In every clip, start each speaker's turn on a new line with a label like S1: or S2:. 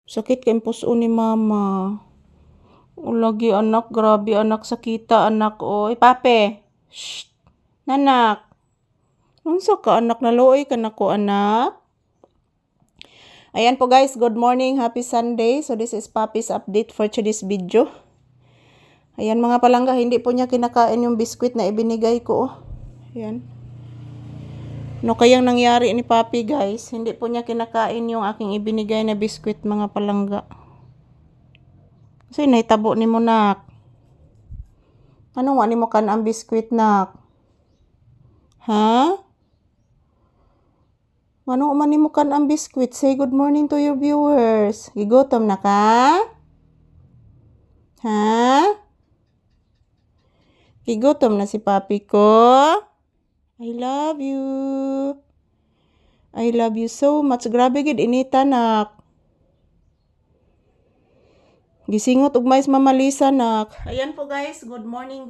S1: Sakit kay puso ni mama. O lagi anak, grabe anak sakita anak oy. Pape. Shh. Nanak. Unsa ka anak naluoy ka nako anak? Ayan po guys, good morning, happy Sunday. So this is Papi's update for today's video. Ayan mga palangga, hindi po niya kinakain yung biskwit na ibinigay ko. Ayan. No kayang nangyari ni Papi guys, hindi po niya kinakain yung aking ibinigay na biskwit mga palangga. Kasi naitabo ni mo nak. Ano nga ni mo kan ang biskwit nak? Ha? Ano man ni mo kan ang biskwit? Say good morning to your viewers. Gigutom na ka? Ha? Gigutom na si Papi ko? I love you. I love you so much. Grabe gid inita nak. Gisingot ug mais mamalisa nak. Ayan po guys, good morning,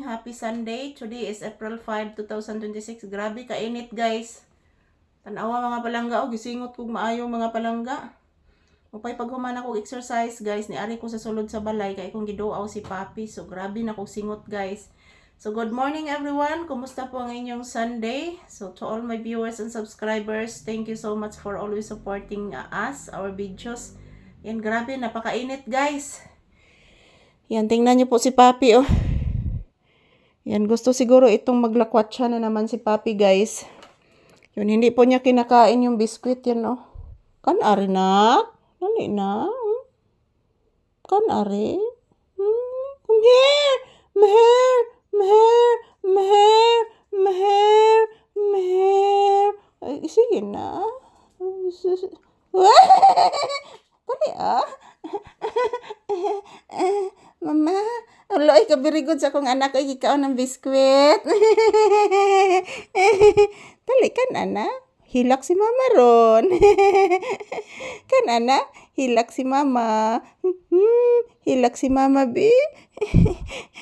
S1: happy Sunday. Today is April 5, 2026. Grabe ka init guys. Tanawa mga palangga o gisingot kog maayo mga palangga. Upay paghuman ako exercise guys, niari ko sa sulod sa balay kay kung giduaw si Papi. So grabe na kog singot guys. So good morning everyone. Kumusta po ang inyong Sunday? So to all my viewers and subscribers, thank you so much for always supporting us, our videos. Yan, grabe, napakainit guys. Yan, tingnan niyo po si Papi oh. Yan, gusto siguro itong maglakwat siya na naman si Papi guys. Yun, hindi po niya kinakain yung biskwit yan oh. Kan ari na? Nani na? Kan ari? Come here! Meher! Meher! Meher! Meher! Meher! Ay, sige na. Dali ah. Mama, aloy ka very good sa akong anak ay gikaon ng biskwit. Dali kan ana, hilak si mama ron. Kan ana, hilak si mama. Hilak si mama bi.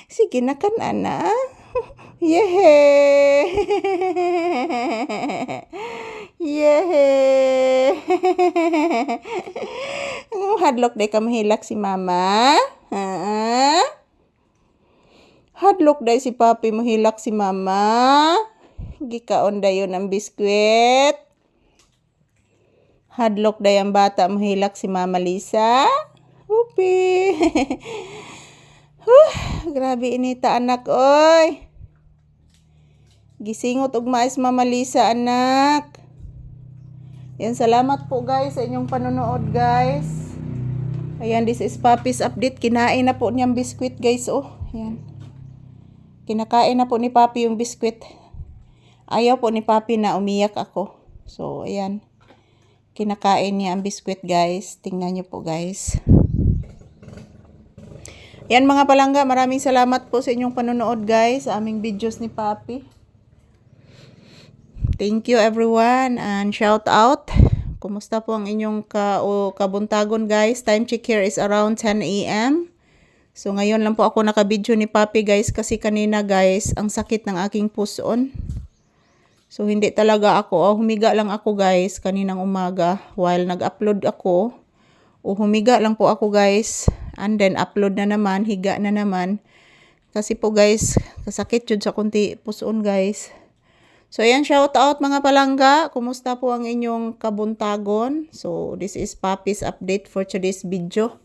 S1: Sige na kan ana. Yehe. Yehe. Hadlok day ka mahilak si mama. Ha? Hadlok day si Papi mahilak si mama. Gikaon dayon ang biskwit. Hadlok day ang bata mahilak si Mama Lisa. Upi. Grabe inita anak oy. Gisingot og mais Mama Lisa anak. Yan, salamat po guys sa inyong panonood guys. Ayan, this is Papi's update. Kinain na po niyang biskwit guys oh. Ayan. Kinakain na po ni Papi yung biskwit. Ayaw po ni Papi na umiyak ako. So, ayan. Kinakain niya ang biskwit guys. Tingnan niyo po guys. Yan mga palangga, maraming salamat po sa inyong panonood guys sa aming videos ni Papi. Thank you everyone and shout out. Kumusta po ang inyong kabuntagon guys? Time check here is around 10 AM. So ngayon lang po ako nakabidyo ni Papi guys kasi kanina guys ang sakit ng aking puson. So hindi talaga ako, humiga lang ako guys kaninang umaga while nag-upload ako. Humiga lang po ako guys and then upload na naman, higa na naman. Kasi po guys, kasakit yun sa kunti puson guys. So ayan, shout out mga palangga. Kumusta po ang inyong kabuntagon? So this is Papi's update for today's video.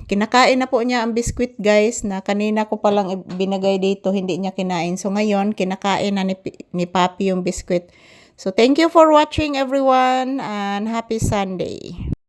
S1: Kinakain na po niya ang biskwit guys na kanina ko palang binagay dito, hindi niya kinain. So ngayon, kinakain na ni Papi yung biskwit. So thank you for watching everyone and happy Sunday.